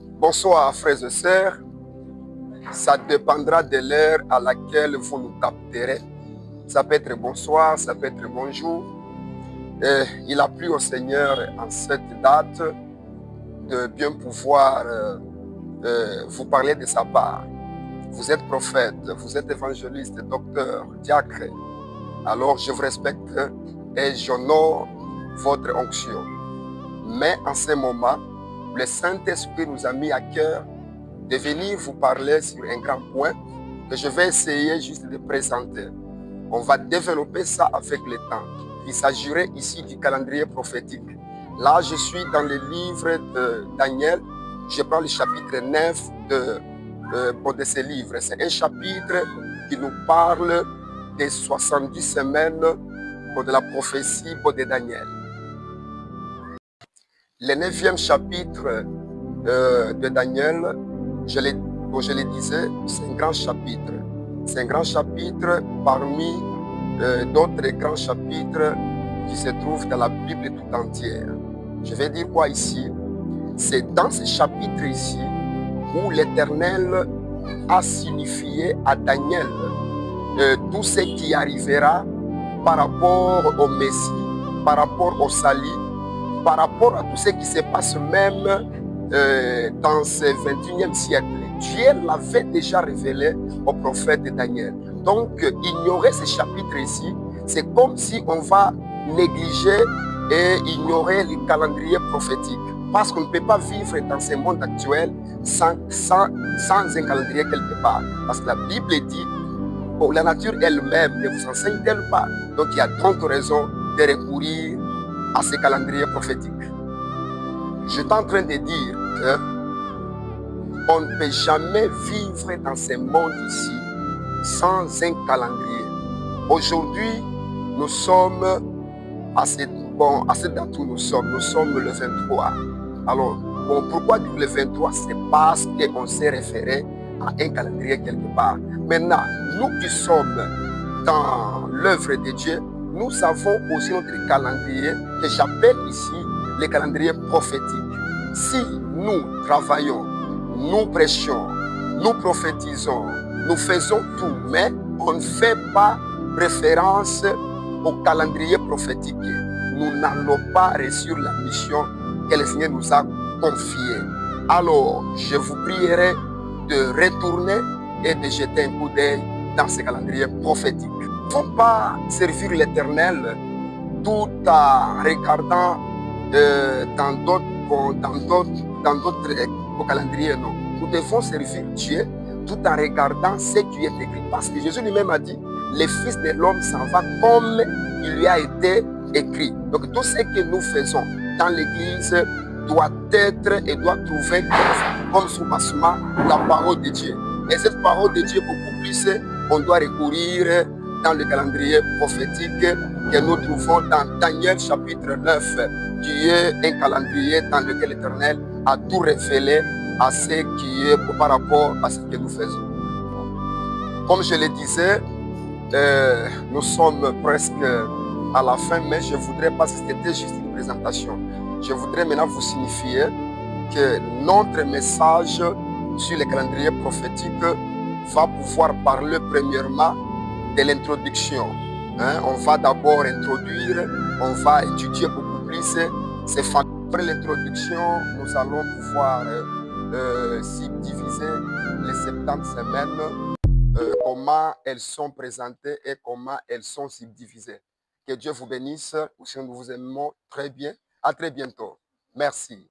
Bonsoir frères et sœurs, ça dépendra de l'heure à laquelle vous nous capterez. Ça peut être bonsoir, ça peut être bonjour. Et il a plu au Seigneur en cette date de bien pouvoir vous parler de sa part. Vous êtes prophète, vous êtes évangéliste, docteur, diacre. Alors je vous respecte et j'honore votre onction. Mais en ce moment, le Saint-Esprit nous a mis à cœur de venir vous parler sur un grand point que je vais essayer juste de présenter. On va développer ça avec le temps. Il s'agirait ici du calendrier prophétique. Là, je suis dans le livre de Daniel. Je prends le chapitre 9 de ce livre. C'est un chapitre qui nous parle des 70 semaines de la prophétie de Daniel. Le 9e chapitre de Daniel, comme je le disais, c'est un grand chapitre. C'est un grand chapitre parmi d'autres grands chapitres qui se trouvent dans la Bible tout entière. Je vais dire quoi ici? C'est dans ce chapitre ici où l'Éternel a signifié à Daniel tout ce qui arrivera par rapport au Messie, par rapport au salut, par rapport à tout ce qui se passe même dans ce 21e siècle. Dieu l'avait déjà révélé au prophète Daniel. Donc, ignorer ce chapitre ici, c'est comme si on va négliger et ignorer le calendrier prophétique. Parce qu'on ne peut pas vivre dans ce monde actuel sans un calendrier quelque part. Parce que la Bible dit, la nature elle-même ne vous enseigne-t-elle pas? Donc, il y a donc raison de recourir à ce calendrier prophétique. Je suis en train de dire que on ne peut jamais vivre dans ce monde ici sans un calendrier. Aujourd'hui, nous sommes à cette date où nous sommes le 23. Alors, pourquoi dire le 23? C'est parce qu'on s'est référé à un calendrier quelque part. Maintenant, nous qui sommes dans l'œuvre de Dieu, nous avons aussi notre calendrier que j'appelle ici le calendrier prophétique. Si nous travaillons, nous prêchons, nous prophétisons, nous faisons tout, mais on ne fait pas référence au calendrier prophétique, nous n'allons pas réussir la mission que le Seigneur nous a confiée. Alors, je vous prierai de retourner et de jeter un coup d'œil dans ce calendrier prophétique. Il ne faut pas servir l'Éternel tout en regardant dans d'autres calendriers, non. Nous devons servir Dieu tout en regardant ce qui est écrit. Parce que Jésus lui-même a dit, le Fils de l'homme s'en va comme il lui a été écrit. Donc tout ce que nous faisons dans l'Église doit être et doit trouver comme soubassement la parole de Dieu. Et cette parole de Dieu, beaucoup plus, on doit recourir dans le calendrier prophétique que nous trouvons dans Daniel chapitre 9, qui est un calendrier dans lequel l'Éternel a tout révélé à ce qui est par rapport à ce que nous faisons. Comme je le disais, nous sommes presque à la fin, mais je voudrais pas, c'était juste une présentation. Je voudrais maintenant vous signifier que notre message sur le calendrier prophétique va pouvoir parler premièrement de l'introduction. On va d'abord introduire, on va étudier beaucoup plus. Après l'introduction, nous allons pouvoir subdiviser les 70 semaines, comment elles sont présentées et comment elles sont subdivisées. Que Dieu vous bénisse. Nous vous aimons très bien. À très bientôt. Merci.